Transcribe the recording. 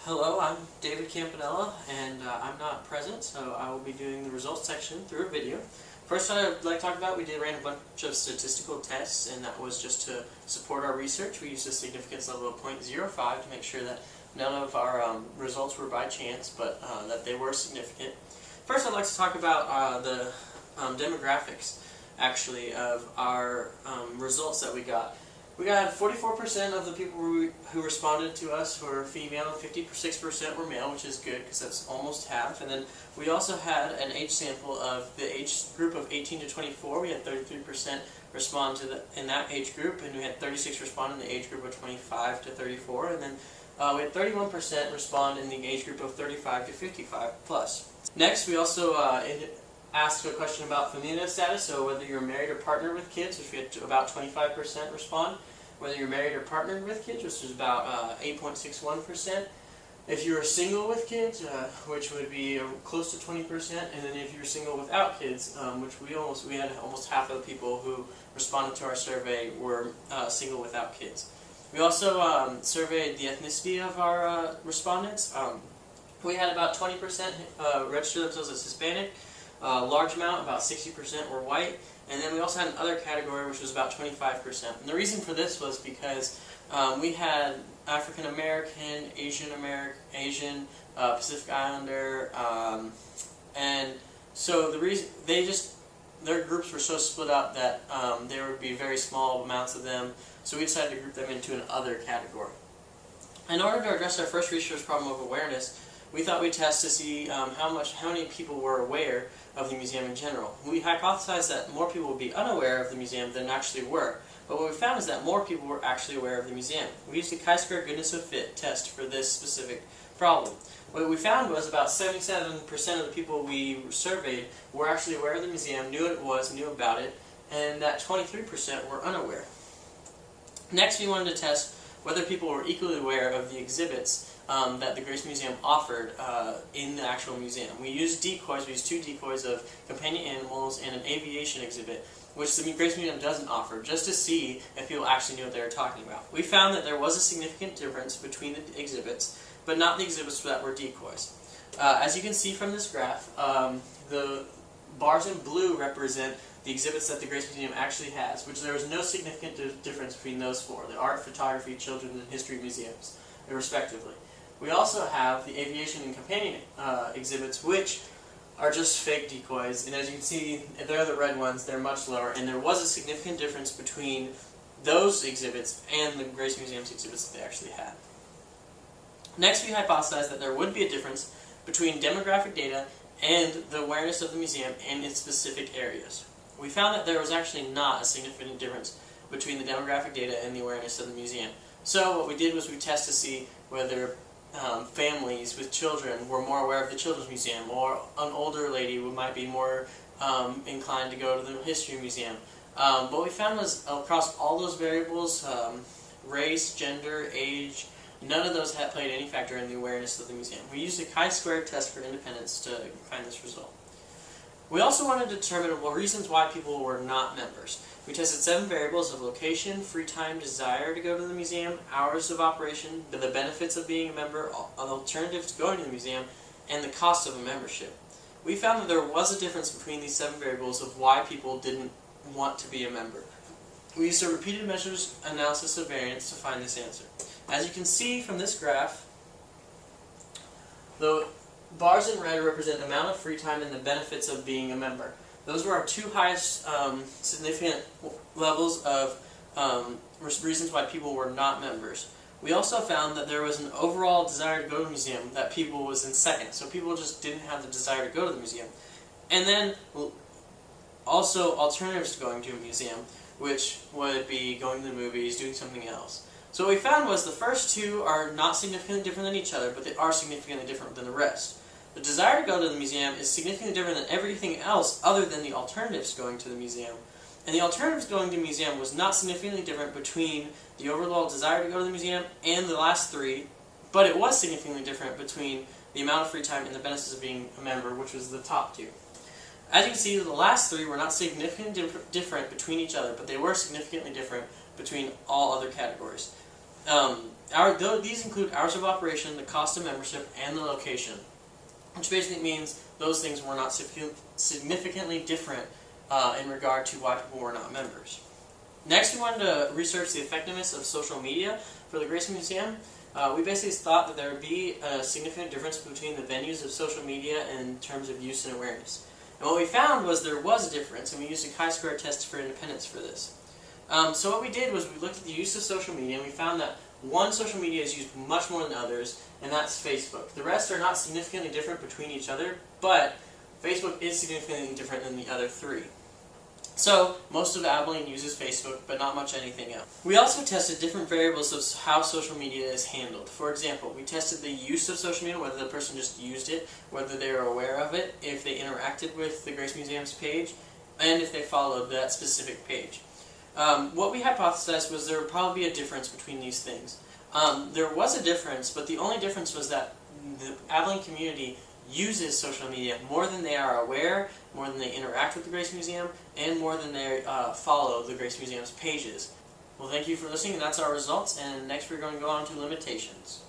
Hello, I'm David Campanella, and I'm not present, so I will be doing the results section through a video. First, I'd like to talk about, we ran a bunch of statistical tests, and that was just to support our research. We used a significance level of 0.05 to make sure that none of our results were by chance, but that they were significant. First, I'd like to talk about the demographics, actually, of our results that we got. We got 44% of the people who responded to us were female, and 56% were male, which is good because that's almost half. And then we also had an age sample of the age group of 18 to 24. We had 33% respond in that age group, and we had 36% respond in the age group of 25 to 34. And then we had 31% respond in the age group of 35 to 55 plus. Next, we also asked a question about familial status, so whether you're married or partnered with kids, which we had about 25% respond. Whether you're married or partnered with kids, which is about 8.61%. If you were single with kids, which would be close to 20%, and then if you're single without kids, which we had almost half of the people who responded to our survey were single without kids. We also surveyed the ethnicity of our respondents. We had about 20% register themselves as Hispanic. A large amount, about 60%, were white, and then we also had another category which was about 25%. And the reason for this was because we had African American, Asian Pacific Islander, and so the reason their groups were so split up that there would be very small amounts of them. So we decided to group them into an other category. In order to address our first research problem of awareness, we thought we'd test to see how many people were aware of the museum in general. We hypothesized that more people would be unaware of the museum than actually were, but what we found is that more people were actually aware of the museum. We used the Chi-Square Goodness of Fit test for this specific problem. What we found was about 77% of the people we surveyed were actually aware of the museum, knew what it was, knew about it, and that 23% were unaware. Next, we wanted to test whether people were equally aware of the exhibits that the Grace Museum offered in the actual museum. We used decoys. We used two decoys of companion animals and an aviation exhibit, which the Grace Museum doesn't offer, just to see if people actually knew what they were talking about. We found that there was a significant difference between the exhibits, but not the exhibits that were decoys. As you can see from this graph, the bars in blue represent the exhibits that the Grace Museum actually has, which there was no significant difference between those four, the art, photography, children's, and history museums, respectively. We also have the aviation and companion exhibits, which are just fake decoys, and as you can see, they're the red ones, they're much lower, and there was a significant difference between those exhibits and the Grace Museum's exhibits that they actually had. Next, we hypothesized that there would be a difference between demographic data and the awareness of the museum in its specific areas. We found that there was actually not a significant difference between the demographic data and the awareness of the museum. So what we did was we tested to see whether families with children were more aware of the Children's Museum, or an older lady might be more inclined to go to the History Museum. What we found was across all those variables, race, gender, age, none of those had played any factor in the awareness of the museum. We used a chi-square test for independence to find this result. We also wanted to determine reasons why people were not members. We tested 7 variables of location, free time, desire to go to the museum, hours of operation, the benefits of being a member, alternatives to going to the museum, and the cost of a membership. We found that there was a difference between these 7 variables of why people didn't want to be a member. We used a repeated measures analysis of variance to find this answer. As you can see from this graph, the bars in red represent the amount of free time and the benefits of being a member. Those were our 2 highest significant levels of reasons why people were not members. We also found that there was an overall desire to go to the museum that people was in second, so people just didn't have the desire to go to the museum. And then also alternatives to going to a museum, which would be going to the movies, doing something else. So what we found was the first 2 are not significantly different than each other, but they are significantly different than the rest. The desire to go to the museum is significantly different than everything else other than the alternatives going to the museum. And the alternatives going to the museum was not significantly different between the overall desire to go to the museum and the last 3, but it was significantly different between the amount of free time and the benefits of being a member, which was the top 2. As you can see, the last 3 were not significantly different between each other, but they were significantly different between all other categories. These include hours of operation, the cost of membership, and the location, which basically means those things were not significantly different in regard to why people were not members. Next, we wanted to research the effectiveness of social media for the Grace Museum. We basically thought that there would be a significant difference between the venues of social media in terms of use and awareness. And what we found was there was a difference, and we used a chi-square test for independence for this. So what we did was we looked at the use of social media, and we found that one social media is used much more than others, and that's Facebook. The rest are not significantly different between each other, but Facebook is significantly different than the other three. So, most of Abilene uses Facebook, but not much anything else. We also tested different variables of how social media is handled. For example, we tested the use of social media, whether the person just used it, whether they were aware of it, if they interacted with the Grace Museum's page, and if they followed that specific page. What we hypothesized was there would probably be a difference between these things. There was a difference, but the only difference was that the Abilene community uses social media more than they are aware, more than they interact with the Grace Museum, and more than they follow the Grace Museum's pages. Well, thank you for listening, and that's our results, and next we're going to go on to limitations.